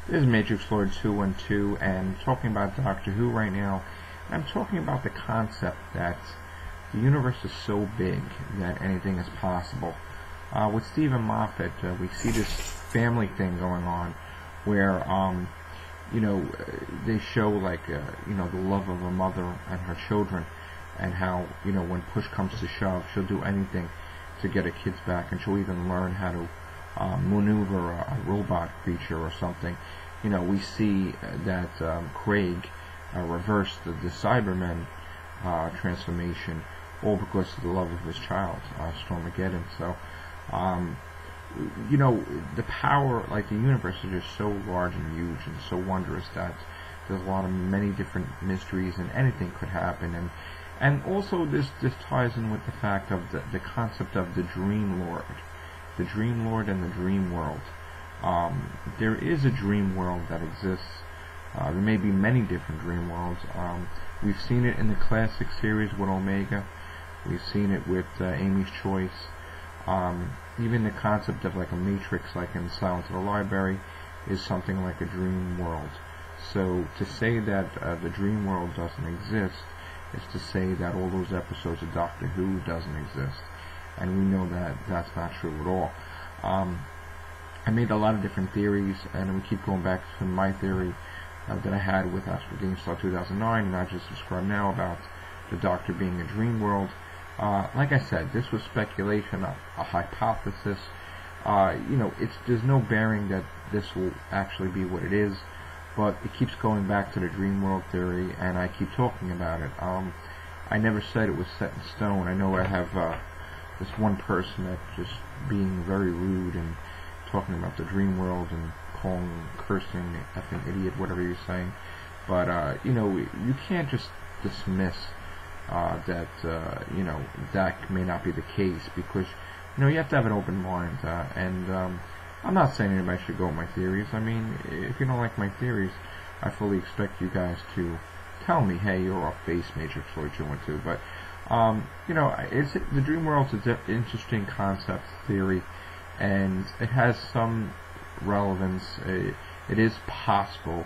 This is Matrix Lord 212, and talking about Doctor Who right now. I'm talking about the concept that the universe is so big that anything is possible. With Stephen Moffat, we see this family thing going on, where they show the love of a mother and her children, and how when push comes to shove, she'll do anything to get her kids back, and she'll even learn how to maneuver a robot creature or something. We see that Craig reversed the Cybermen transformation, all because of the love of his child, Stormageddon. So, the power, the universe is just so large and huge and so wondrous that there's a lot of many different mysteries, and anything could happen. And also this ties in with the fact of the concept of the Dream Lord. The Dream Lord and the Dream World. There is a dream world that exists. There may be many different dream worlds. We've seen it in the classic series with Omega. We've seen it with Amy's Choice. Even the concept of a matrix, like in Silence of the Library, is something like a dream world. So to say that the dream world doesn't exist is to say that all those episodes of Doctor Who doesn't exist. And we know that that's not true at all. I made a lot of different theories, and we keep going back to my theory that I had with Astro GameStar 2009, and I just described now about the Doctor being a dream world. Like I said, this was speculation, a hypothesis. There's no bearing that this will actually be what it is, but it keeps going back to the dream world theory, and I keep talking about it. I never said it was set in stone. I know I have this one person that's just being very rude and talking about the dream world and cursing, effing idiot, whatever you're saying. But you can't just dismiss that that may not be the case, because you have to have an open mind. I'm not saying anybody should go with my theories. I mean, if you don't like my theories, I fully expect you guys to tell me, hey, you're off base, Matrix Lord 212. But the dream world's an interesting concept theory, and it has some relevance. It is possible.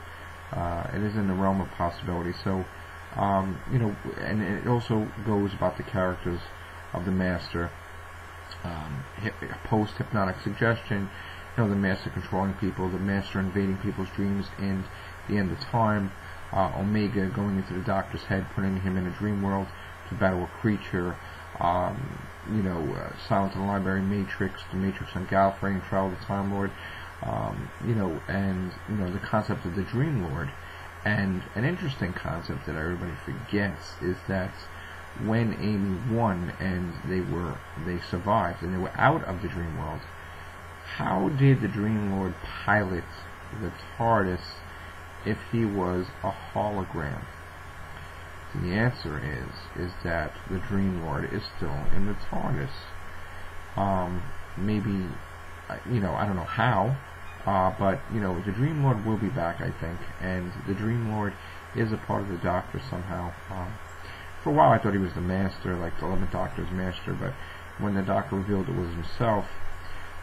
It is in the realm of possibility. So, and it also goes about the characters of the Master. Post-hypnotic suggestion, the Master controlling people, the Master invading people's dreams in the end of time, Omega going into the Doctor's head, putting him in a dream world to battle a creature, Silence in the Library, Matrix, the Matrix on Gallifrey, and Trial of the Time Lord, the concept of the Dream Lord. And an interesting concept that everybody forgets is that when Amy won and they survived and they were out of the dream world, how did the Dream Lord pilot the TARDIS if he was a hologram? The answer is that the Dream Lord is still in the TARDIS. Maybe, I don't know how, but, the Dream Lord will be back, I think, and the Dream Lord is a part of the Doctor somehow. For a while I thought he was the Master, like the 11th Doctor's Master, but when the Doctor revealed it was himself,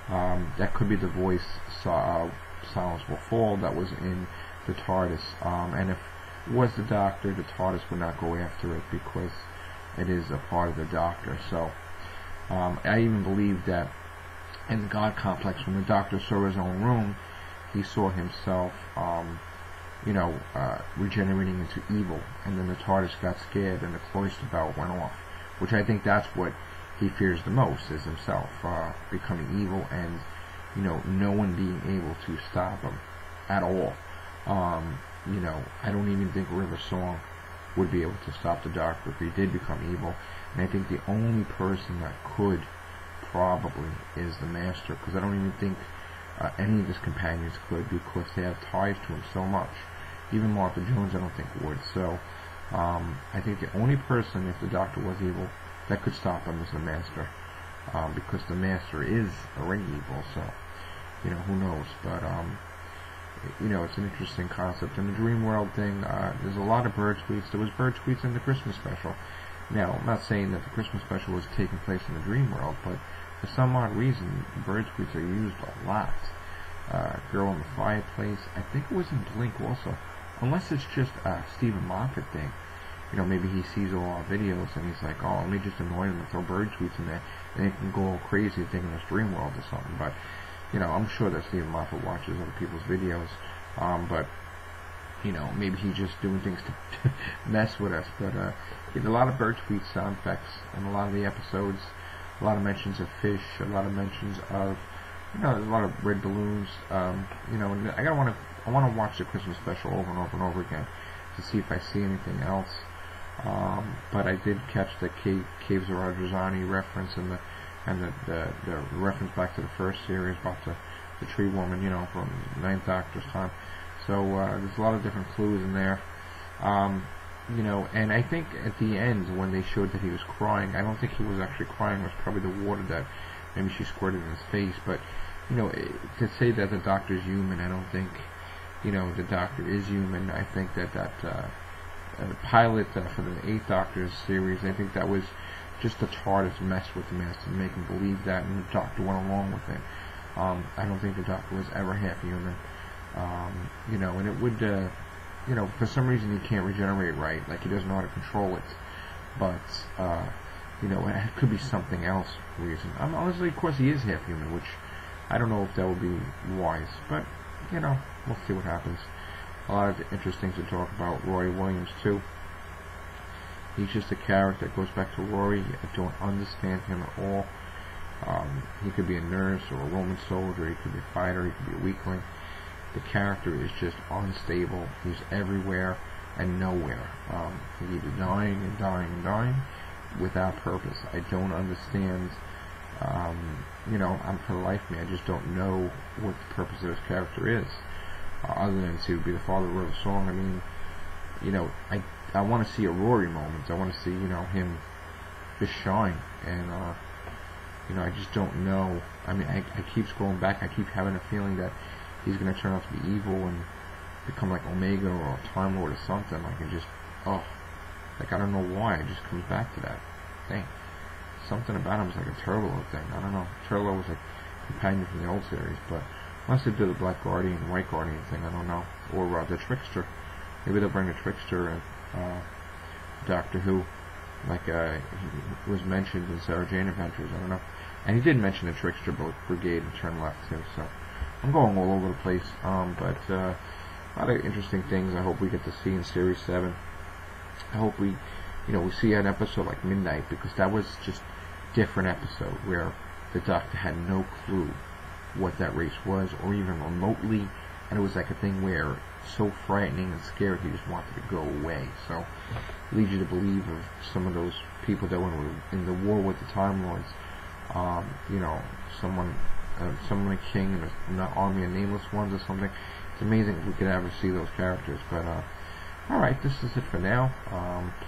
that could be the voice, Silence Will Fall, that was in the TARDIS, and if it was the Doctor, the TARDIS would not go after it, because it is a part of the Doctor. So, I even believe that in the God Complex, when the Doctor saw his own room, he saw himself, regenerating into evil, and then the TARDIS got scared and the cloister bell went off, which I think that's what he fears the most, is himself becoming evil, and no one being able to stop him at all. I don't even think River Song would be able to stop the Doctor if he did become evil, and I think the only person that could probably is the Master, because I don't even think any of his companions could, because they have ties to him so much. Even Martha Jones I don't think would. So I think the only person, if the Doctor was evil, that could stop him is the Master, because the Master is already evil. So who knows? But it's an interesting concept. And the Dream World thing, there's a lot of bird tweets. There was bird tweets in the Christmas special. Now, I'm not saying that the Christmas special was taking place in the Dream World, but for some odd reason, bird tweets are used a lot. Girl in the Fireplace. I think it was in Blink also. Unless it's just a Stephen Moffat thing. You know, maybe he sees all our videos and he's like, oh, let me just annoy him and throw bird tweets in there, and he can go all crazy thinking it's Dream World or something. But, you know, I'm sure that Stephen Moffat watches other people's videos. But, you know, maybe he's just doing things to mess with us. But, a lot of bird tweet sound effects in a lot of the episodes. A lot of mentions of fish. A lot of mentions of, you know, a lot of red balloons. You know, and I want to watch the Christmas special over and over and over again to see if I see anything else. But I did catch the Caves of Rajazani reference and the reference back to the first series about the tree woman, you know, from Ninth Doctor's time. So there's a lot of different clues in there. You know, and I think at the end when they showed that he was crying, I don't think he was actually crying. It was probably the water that maybe she squirted in his face. But, you know, to say that the Doctor's human, I don't think, you know, the Doctor is human. I think that the pilot for the 8th Doctor's series, I think that was just the TARDIS mess with the Master to make him believe that, and the Doctor went along with it. I don't think the Doctor was ever half human. You know, and it would, you know, for some reason he can't regenerate right, like he doesn't know how to control it. But, you know, it could be something else reason. Honestly, of course, he is half human, which I don't know if that would be wise, but, you know, we'll see what happens. A lot of interesting to talk about. Roy Williams too. He's just a character that goes back to Rory. I don't understand him at all. He could be a nurse or a Roman soldier. He could be a fighter. He could be a weakling. The character is just unstable. He's everywhere and nowhere. He's either dying and dying and dying without purpose. I don't understand. You know, for the life of me, I just don't know what the purpose of this character is. Other than to be the father who wrote a song. I mean, you know, I want to see a Rory moment. I want to see, you know, him just shine. And, you know, I just don't know. I mean, I keep scrolling back. I keep having a feeling that he's going to turn out to be evil and become like Omega or a Time Lord or something. Like, it just, like, I don't know why. It just comes back to that thing. Something about him is like a Turlo thing. I don't know. Turlo was a companion from the old series, but unless they do the Black Guardian, White Guardian thing, I don't know. Or the Trickster. Maybe they'll bring the Trickster and Doctor Who, like he was mentioned in Sarah Jane Adventures. I don't know. And he did mention the Trickster Brigade and Turn Left too. So I'm going all over the place. But a lot of interesting things I hope we get to see in Series 7. I hope we see an episode like Midnight, because that was just a different episode where the Doctor had no clue what that race was, or even remotely, and it was like a thing where so frightening and scared he just wanted to go away. So it leads you to believe of some of those people that were in the war with the Time Lords. You know, someone like King and an army of nameless ones or something. It's amazing if we could ever see those characters. But alright, this is it for now.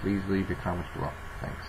Please leave your comments below. Thanks.